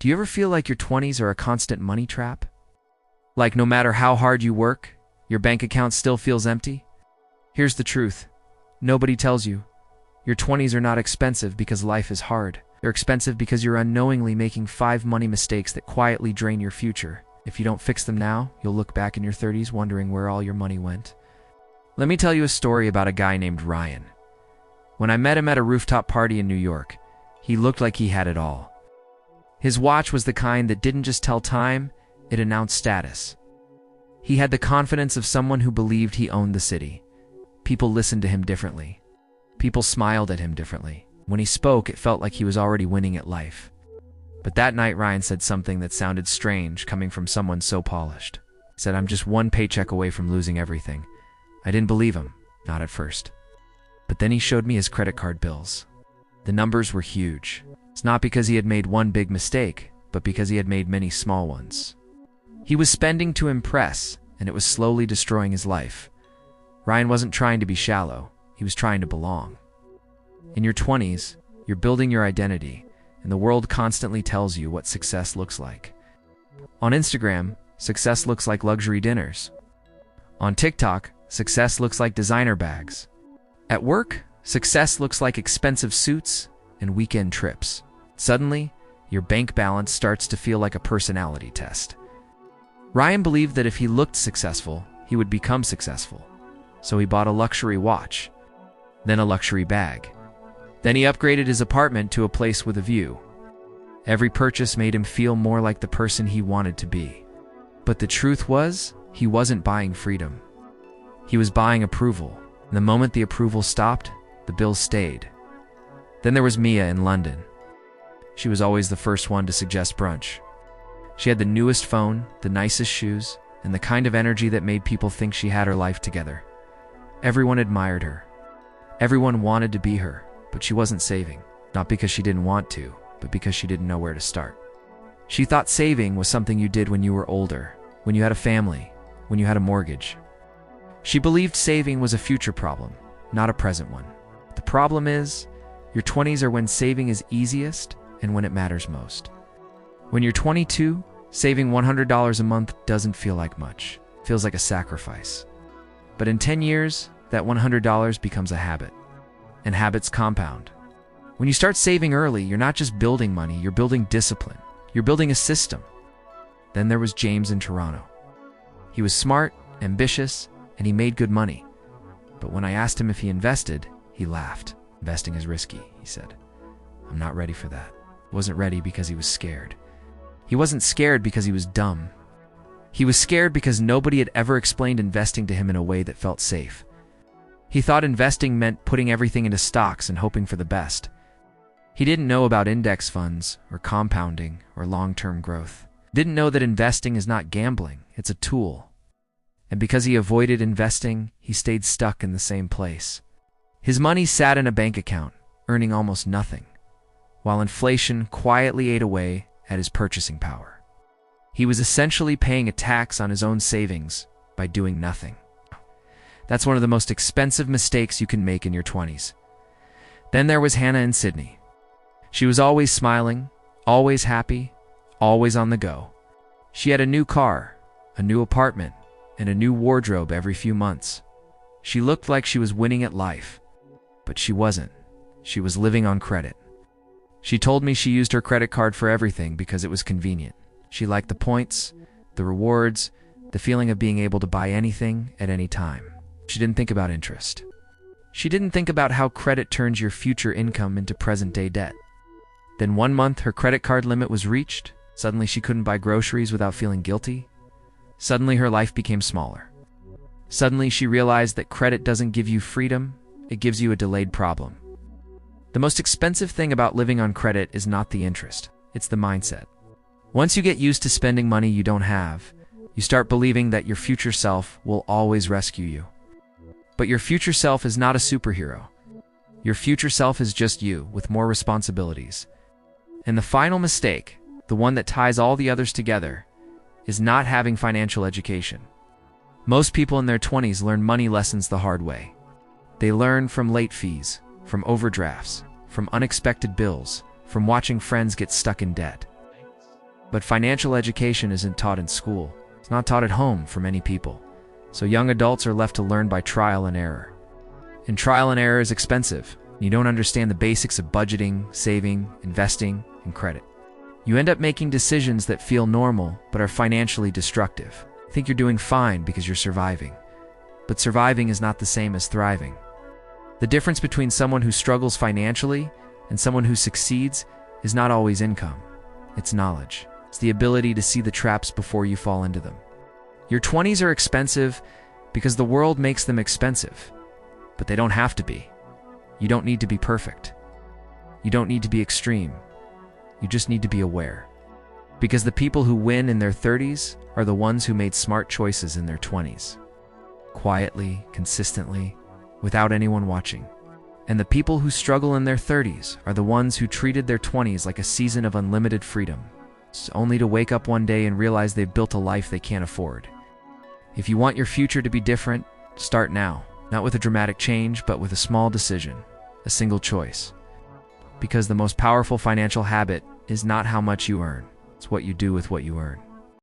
Do you ever feel like your 20s are a constant money trap? Like no matter how hard you work, your bank account still feels empty? Here's the truth. Nobody tells you. Your 20s are not expensive because life is hard. They're expensive because you're unknowingly making 5 money mistakes that quietly drain your future. If you don't fix them now, you'll look back in your 30s wondering where all your money went. Let me tell you a story about a guy named Ryan. When I met him at a rooftop party in New York, he looked like he had it all. His watch was the kind that didn't just tell time, it announced status. He had the confidence of someone who believed he owned the city. People listened to him differently. People smiled at him differently. When he spoke, it felt like he was already winning at life. But that night, Ryan said something that sounded strange coming from someone so polished. He said, "I'm just one paycheck away from losing everything." I didn't believe him, not at first. But then he showed me his credit card bills. The numbers were huge. It's not because he had made one big mistake, but because he had made many small ones. He was spending to impress, and it was slowly destroying his life. Ryan wasn't trying to be shallow, he was trying to belong. In your 20s, you're building your identity, and the world constantly tells you what success looks like. On Instagram, success looks like luxury dinners. On TikTok, success looks like designer bags. At work, success looks like expensive suits and weekend trips. Suddenly, your bank balance starts to feel like a personality test. Ryan believed that if he looked successful, he would become successful. So he bought a luxury watch, then a luxury bag. Then he upgraded his apartment to a place with a view. Every purchase made him feel more like the person he wanted to be. But the truth was, he wasn't buying freedom. He was buying approval. And the moment the approval stopped, the bills stayed. Then there was Mia in London. She was always the first one to suggest brunch. She had the newest phone, the nicest shoes, and the kind of energy that made people think she had her life together. Everyone admired her. Everyone wanted to be her, but she wasn't saving. Not because she didn't want to, but because she didn't know where to start. She thought saving was something you did when you were older, when you had a family, when you had a mortgage. She believed saving was a future problem, not a present one. The problem is, your 20s are when saving is easiest and when it matters most. When you're 22, saving $100 a month doesn't feel like much. It feels like a sacrifice. But in 10 years, that $100 becomes a habit. And habits compound. When you start saving early, you're not just building money, you're building discipline. You're building a system. Then there was James in Toronto. He was smart, ambitious, and he made good money. But when I asked him if he invested, he laughed. "Investing is risky," he said. "I'm not ready for that." He wasn't ready because he was scared. He wasn't scared because he was dumb. He was scared because nobody had ever explained investing to him in a way that felt safe. He thought investing meant putting everything into stocks and hoping for the best. He didn't know about index funds or compounding or long-term growth. Didn't know that investing is not gambling, it's a tool. And because he avoided investing, he stayed stuck in the same place. His money sat in a bank account, earning almost nothing, while inflation quietly ate away at his purchasing power. He was essentially paying a tax on his own savings by doing nothing. That's one of the most expensive mistakes you can make in your 20s. Then there was Hannah in Sydney. She was always smiling, always happy, always on the go. She had a new car, a new apartment, and a new wardrobe every few months. She looked like she was winning at life, but she wasn't. She was living on credit. She told me she used her credit card for everything because it was convenient. She liked the points, the rewards, the feeling of being able to buy anything at any time. She didn't think about interest. She didn't think about how credit turns your future income into present-day debt. Then one month her credit card limit was reached. Suddenly she couldn't buy groceries without feeling guilty. Suddenly her life became smaller. Suddenly she realized that credit doesn't give you freedom, it gives you a delayed problem. The most expensive thing about living on credit is not the interest, it's the mindset. Once you get used to spending money you don't have, you start believing that your future self will always rescue you. But your future self is not a superhero. Your future self is just you, with more responsibilities. And the final mistake, the one that ties all the others together, is not having financial education. Most people in their 20s learn money lessons the hard way. They learn from late fees, from overdrafts, from unexpected bills, from watching friends get stuck in debt. But financial education isn't taught in school. It's not taught at home for many people. So young adults are left to learn by trial and error. And trial and error is expensive. You don't understand the basics of budgeting, saving, investing, and credit. You end up making decisions that feel normal but are financially destructive. Think you're doing fine because you're surviving. But surviving is not the same as thriving. The difference between someone who struggles financially and someone who succeeds is not always income. It's knowledge. It's the ability to see the traps before you fall into them. Your 20s are expensive because the world makes them expensive, but they don't have to be. You don't need to be perfect. You don't need to be extreme. You just need to be aware. Because the people who win in their 30s are the ones who made smart choices in their 20s. Quietly, consistently, without anyone watching. And the people who struggle in their 30s are the ones who treated their 20s like a season of unlimited freedom, only to wake up one day and realize they've built a life they can't afford. If you want your future to be different, start now. Not with a dramatic change, but with a small decision, a single choice. Because the most powerful financial habit is not how much you earn, it's what you do with what you earn.